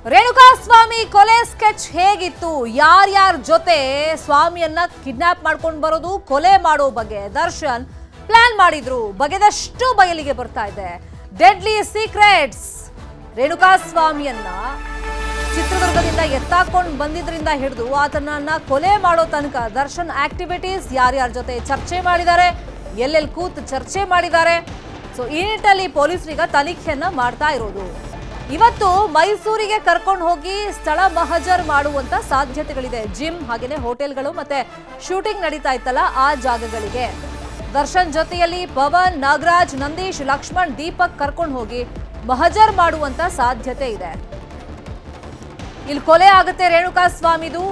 ರೇಣುಕಾಸ್ವಾಮಿ ಕೊಲೆ ಸ್ಕೆಚ್ ಹೇಗಿತ್ತು, ಯಾರ್ಯಾರ ಜೊತೆ ಸ್ವಾಮಿಯನ್ನ ಕಿಡ್ನಾಪ್ ಮಾಡ್ಕೊಂಡು ಬರೋದು, ಕೊಲೆ ಮಾಡೋ ಬಗ್ಗೆ ದರ್ಶನ್ ಪ್ಲಾನ್ ಮಾಡಿದ್ರು ಬಗೆದಷ್ಟು ಬಯಲಿಗೆ ಬರ್ತಾ ಇದೆ. Deadly secrets. ರೇಣುಕಾಸ್ವಾಮಿಯನ್ನ ಚಿತ್ರದುರ್ಗದಿಂದ ಎತ್ತಾಕೊಂಡು ಬಂದಿದ್ರಿಂದ ಹಿಡಿದು ಆತನನ್ನ ಕೊಲೆ ಮಾಡೋ ತನಕ ದರ್ಶನ್ ಆಕ್ಟಿವಿಟೀಸ್, ಯಾರ್ಯಾರ ಜೊತೆ ಚರ್ಚೆ ಮಾಡಿದ್ದಾರೆ, ಎಲ್ಲೆಲ್ಲಿ ಕೂತು ಚರ್ಚೆ ಮಾಡಿದ್ದಾರೆ. ಸೊ ಈ ನಿಟ್ಟಿನಲ್ಲಿ ಪೊಲೀಸರೀಗ ತನಿಖೆಯನ್ನ ಮಾಡ್ತಾ ಇರೋದು. ಇವತ್ತು ಮೈಸೂರಿಗೆ ಕರ್ಕೊಂಡು ಹೋಗಿ ಸ್ಥಳ ಮಹಜರ್ ಮಾಡುವಂತ ಸಾಧ್ಯತೆಗಳಿದೆ. ಜಿಮ್ ಹಾಗೇನೆ ಹೋಟೆಲ್ಗಳು ಮತ್ತೆ ಶೂಟಿಂಗ್ ನಡೀತಾ ಇತ್ತಲ್ಲ ಆ ಜಾಗಗಳಿಗೆ ದರ್ಶನ್ ಜೊತೆಯಲ್ಲಿ ಪವನ್, ನಾಗರಾಜ್, ನಂದೀಶ್, ಲಕ್ಷ್ಮಣ್, ದೀಪಕ್ ಕರ್ಕೊಂಡು ಹೋಗಿ ಮಹಜರ್ ಮಾಡುವಂತ ಸಾಧ್ಯತೆ ಇದೆ. ಇಲ್ಲಿ ಕೊಲೆ ಆಗುತ್ತೆ ರೇಣುಕಾಸ್ವಾಮಿದು.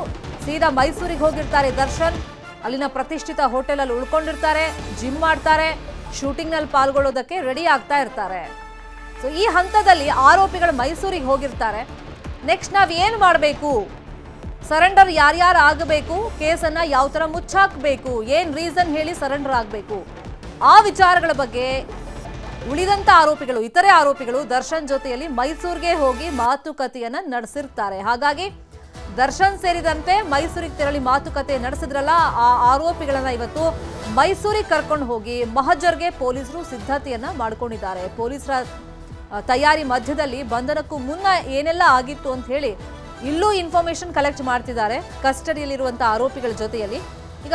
ಸೀದಾ ಮೈಸೂರಿಗೆ ಹೋಗಿರ್ತಾರೆ ದರ್ಶನ್. ಅಲ್ಲಿನ ಪ್ರತಿಷ್ಠಿತ ಹೋಟೆಲ್ ಅಲ್ಲಿ ಉಳ್ಕೊಂಡಿರ್ತಾರೆ, ಜಿಮ್ ಮಾಡ್ತಾರೆ, ಶೂಟಿಂಗ್ ನಲ್ಲಿ ಪಾಲ್ಗೊಳ್ಳೋದಕ್ಕೆ ರೆಡಿ ಆಗ್ತಾ ಇರ್ತಾರೆ. ಸೊ ಈ ಹಂತದಲ್ಲಿ ಆರೋಪಿಗಳು ಮೈಸೂರಿಗೆ ಹೋಗಿರ್ತಾರೆ. ನೆಕ್ಸ್ಟ್ ನಾವ್ ಏನ್ ಮಾಡಬೇಕು, ಸರೆಂಡರ್ ಯಾರ್ಯಾರು ಆಗಬೇಕು, ಕೇಸನ್ನ ಯಾವ ತರ ಮುಚ್ಚಾಕಬೇಕು, ಏನ್ ರೀಸನ್ ಹೇಳಿ ಸರೆಂಡರ್ ಆಗಬೇಕು, ಆ ವಿಚಾರಗಳ ಬಗ್ಗೆ ಉಳಿದಂತ ಆರೋಪಿಗಳು, ಇತರೆ ಆರೋಪಿಗಳು ದರ್ಶನ್ ಜೊತೆಯಲ್ಲಿ ಮೈಸೂರಿಗೆ ಹೋಗಿ ಮಾತುಕತೆಯನ್ನ ನಡೆಸಿರ್ತಾರೆ. ಹಾಗಾಗಿ ದರ್ಶನ್ ಸೇರಿದಂತೆ ಮೈಸೂರಿಗೆ ತೆರಳಿ ಮಾತುಕತೆ ನಡೆಸಿದ್ರಲ್ಲ ಆ ಆರೋಪಿಗಳನ್ನ ಇವತ್ತು ಮೈಸೂರಿಗೆ ಕರ್ಕೊಂಡು ಹೋಗಿ ಮಹಜರ್ಗೆ ಪೊಲೀಸರು ಸಿದ್ಧತೆಯನ್ನ ಮಾಡ್ಕೊಂಡಿದ್ದಾರೆ. ಪೊಲೀಸರ ತಯಾರಿ ಮಧ್ಯದಲ್ಲಿ ಬಂಧನಕ್ಕೂ ಮುನ್ನ ಏನೆಲ್ಲ ಆಗಿತ್ತು ಅಂತ ಹೇಳಿ ಇಲ್ಲೂ ಇನ್ಫಾರ್ಮೇಶನ್ ಕಲೆಕ್ಟ್ ಮಾಡ್ತಿದ್ದಾರೆ ಕಸ್ಟಡಿಯಲ್ಲಿರುವಂತಹ ಆರೋಪಿಗಳ ಜೊತೆಯಲ್ಲಿ. ಈಗ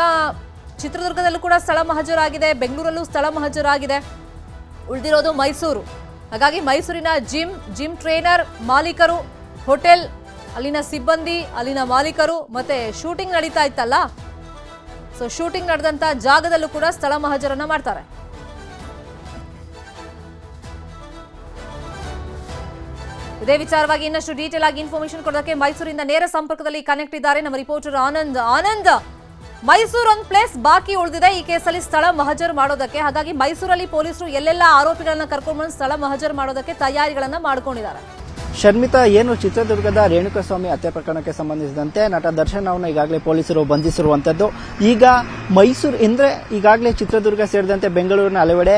ಚಿತ್ರದುರ್ಗದಲ್ಲೂ ಕೂಡ ಸ್ಥಳ ಮಹಜರಾಗಿದೆ, ಬೆಂಗಳೂರಲ್ಲೂ ಸ್ಥಳ ಮಹಜರಾಗಿದೆ, ಉಳಿದಿರೋದು ಮೈಸೂರು. ಹಾಗಾಗಿ ಮೈಸೂರಿನ ಜಿಮ್ ಟ್ರೈನರ್ ಮಾಲೀಕರು, ಹೋಟೆಲ್ ಅಲ್ಲಿನ ಸಿಬ್ಬಂದಿ, ಅಲ್ಲಿನ ಮಾಲೀಕರು, ಮತ್ತೆ ಶೂಟಿಂಗ್ ನಡೀತಾ ಇತ್ತಲ್ಲ, ಸೊ ಶೂಟಿಂಗ್ ನಡೆದಂತ ಜಾಗದಲ್ಲೂ ಕೂಡ ಸ್ಥಳ ಮಹಜರನ್ನ ಮಾಡ್ತಾರೆ. ಇದೇ ವಿಚಾರವಾಗಿ ಇನ್ನಷ್ಟು ಡೀಟೇಲ್ ಆಗಿ ಇನ್ಫಾರ್ಮೇಶನ್ ಕೊಡೋದಕ್ಕೆ ಮೈಸೂರಿಂದ ನೇರ ಸಂಪರ್ಕದಲ್ಲಿ ಕನೆಕ್ಟ್ ಇದ್ದಾರೆ ನಮ್ಮ ರಿಪೋರ್ಟರ್ ಆನಂದ್. ಮೈಸೂರು ಒಂದು ಪ್ಲೇಸ್ ಬಾಕಿ ಉಳಿದಿದೆ ಈ ಕೇಸಲ್ಲಿ ಸ್ಥಳ ಮಹಜರ್ ಮಾಡೋದಕ್ಕೆ. ಹಾಗಾಗಿ ಮೈಸೂರಲ್ಲಿ ಪೊಲೀಸರು ಎಲ್ಲೆಲ್ಲ ಆರೋಪಿಗಳನ್ನ ಕರ್ಕೊಂಡು ಬಂದು ಸ್ಥಳ ಮಹಜರ್ ಮಾಡೋದಕ್ಕೆ ತಯಾರಿಗಳನ್ನ ಮಾಡ್ಕೊಂಡಿದ್ದಾರೆ. ಶರ್ಮಿತಾ, ಏನು ಚಿತ್ರದುರ್ಗದ ರೇಣುಕಾಸ್ವಾಮಿ ಹತ್ಯೆ ಪ್ರಕರಣಕ್ಕೆ ಸಂಬಂಧಿಸಿದಂತೆ ನಟ ದರ್ಶನ್ ಅವನ್ನ ಈಗಾಗಲೇ ಪೊಲೀಸರು ಬಂಧಿಸಿರುವಂತದ್ದು. ಈಗ ಮೈಸೂರು ಅಂದ್ರೆ ಈಗಾಗಲೇ ಚಿತ್ರದುರ್ಗ ಸೇರಿದಂತೆ ಬೆಂಗಳೂರಿನ ಹಲವೆಡೆ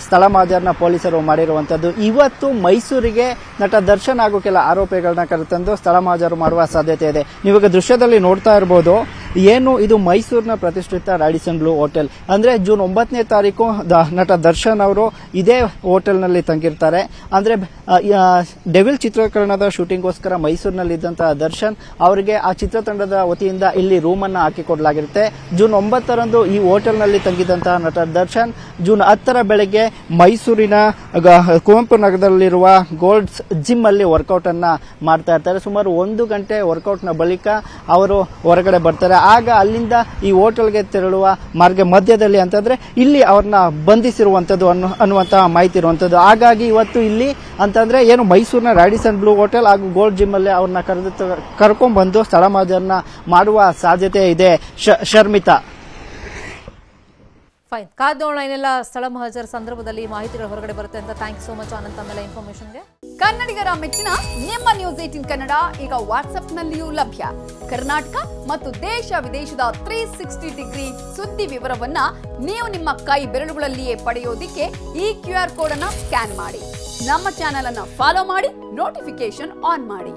ಸ್ಥಳ ಮಹಜರ್ನ ಪೊಲೀಸರು ಮಾಡಿರುವಂತದ್ದು. ಇವತ್ತು ಮೈಸೂರಿಗೆ ನಟ ದರ್ಶನ್ ಹಾಗೂ ಕೆಲ ಆರೋಪಿಗಳನ್ನ ಕರೆತಂದು ಸ್ಥಳ ಮಹಜರು ಮಾಡುವ ಸಾಧ್ಯತೆ ಇದೆ. ನೀವಾಗ ದೃಶ್ಯದಲ್ಲಿ ನೋಡ್ತಾ ಇರಬಹುದು, ಏನು ಇದು ಮೈಸೂರಿನ ಪ್ರತಿಷ್ಠಿತ ರಾಡಿಸನ್ ಬ್ಲೂ ಹೋಟೆಲ್. ಅಂದ್ರೆ ಜೂನ್ 9ನೇ ತಾರೀಕು ನಟ ದರ್ಶನ್ ಅವರು ಇದೇ ಹೋಟೆಲ್ನಲ್ಲಿ ತಂಗಿರ್ತಾರೆ. ಅಂದ್ರೆ ಡೆವಿಲ್ ಚಿತ್ರೀಕರಣದ ಶೂಟಿಂಗ್ಗೋಸ್ಕರ ಮೈಸೂರಿನಲ್ಲಿದ್ದಂತಹ ದರ್ಶನ್ ಅವರಿಗೆ ಆ ಚಿತ್ರತಂಡದ ವತಿಯಿಂದ ಇಲ್ಲಿ ರೂಮ್ ಅನ್ನ ಹಾಕಿಕೊಡಲಾಗಿರುತ್ತೆ. ಜೂನ್ 9ರಂದು ಈ ಹೋಟೆಲ್ನಲ್ಲಿ ತಂಗಿದಂತಹ ನಟ ದರ್ಶನ್ ಜೂನ್ 10ರ ಬೆಳಗ್ಗೆ ಮೈಸೂರಿನ ಕುವೆಂಪು ನಗರದಲ್ಲಿರುವ ಗೋಲ್ಡ್ಸ್ ಜಿಮ್ ಅಲ್ಲಿ ವರ್ಕೌಟ್ ಅನ್ನ ಮಾಡ್ತಾ ಇರ್ತಾರೆ. ಸುಮಾರು 1 ಗಂಟೆ ವರ್ಕೌಟ್ ನ ಬಳಿಕ ಅವರು ಹೊರಗಡೆ ಬರ್ತಾರೆ. ಆಗ ಅಲ್ಲಿಂದ ಈ ಹೋಟೆಲ್ಗೆ ತೆರಳುವ ಮಾರ್ಗ ಮಧ್ಯದಲ್ಲಿ ಅಂತಂದ್ರೆ ಇಲ್ಲಿ ಅವ್ರನ್ನ ಬಂಧಿಸಿರುವಂತದ್ದು ಅನ್ನುವಂತಹ ಮಾಹಿತಿ ಇರುವಂತದ್ದು. ಹಾಗಾಗಿ ಇವತ್ತು ಇಲ್ಲಿ ಅಂತಂದ್ರೆ ಏನು ಮೈಸೂರಿನ ರಾಡಿಸನ್ ಬ್ಲೂ ಹೋಟೆಲ್ ಹಾಗೂ ಗೋಲ್ಡ್ ಜಿಮ್ ಅಲ್ಲಿ ಅವ್ರನ್ನ ಕರ್ಕೊಂಡ್ ಬಂದು ಸ್ಥಳ ಮಹಜರ್ನ ಮಾಡುವ ಸಾಧ್ಯತೆ ಇದೆ. ಶರ್ಮಿತಾ, ಫೈನ್, ಕಾದೋಣ ಏನೆಲ್ಲ ಸ್ಥಳ ಮಹಜರ್ ಸಂದರ್ಭದಲ್ಲಿ ಮಾಹಿತಿಗಳು ಹೊರಗಡೆ ಬರುತ್ತೆ ಅಂತ. ಥ್ಯಾಂಕ್ಸ್ ಸೋ ಮಚ್ ಆನಂದ್ ತಮ್ಮೆಲ್ಲ ಇನ್ಫಾರ್ಮೇಶನ್ಗೆ. ಕನ್ನಡಿಗರ ಮೆಚ್ಚಿನ ನಿಮ್ಮ ನ್ಯೂಸ್ 18 ಕನ್ನಡ ಈಗ ವಾಟ್ಸ್ಆಪ್ನಲ್ಲಿಯೂ ಲಭ್ಯ. ಕರ್ನಾಟಕ ಮತ್ತು ದೇಶ ವಿದೇಶದ 360 ಡಿಗ್ರಿ ಸುದ್ದಿ ವಿವರವನ್ನ ನೀವು ನಿಮ್ಮ ಕೈ ಬೆರಳುಗಳಲ್ಲಿಯೇ ಪಡೆಯೋದಿಕ್ಕೆ ಈ QR ಕೋಡ್ ಅನ್ನ ಸ್ಕ್ಯಾನ್ ಮಾಡಿ. ನಮ್ಮ ಚಾನೆಲ್ ಅನ್ನ ಫಾಲೋ ಮಾಡಿ, ನೋಟಿಫಿಕೇಶನ್ ಆನ್ ಮಾಡಿ.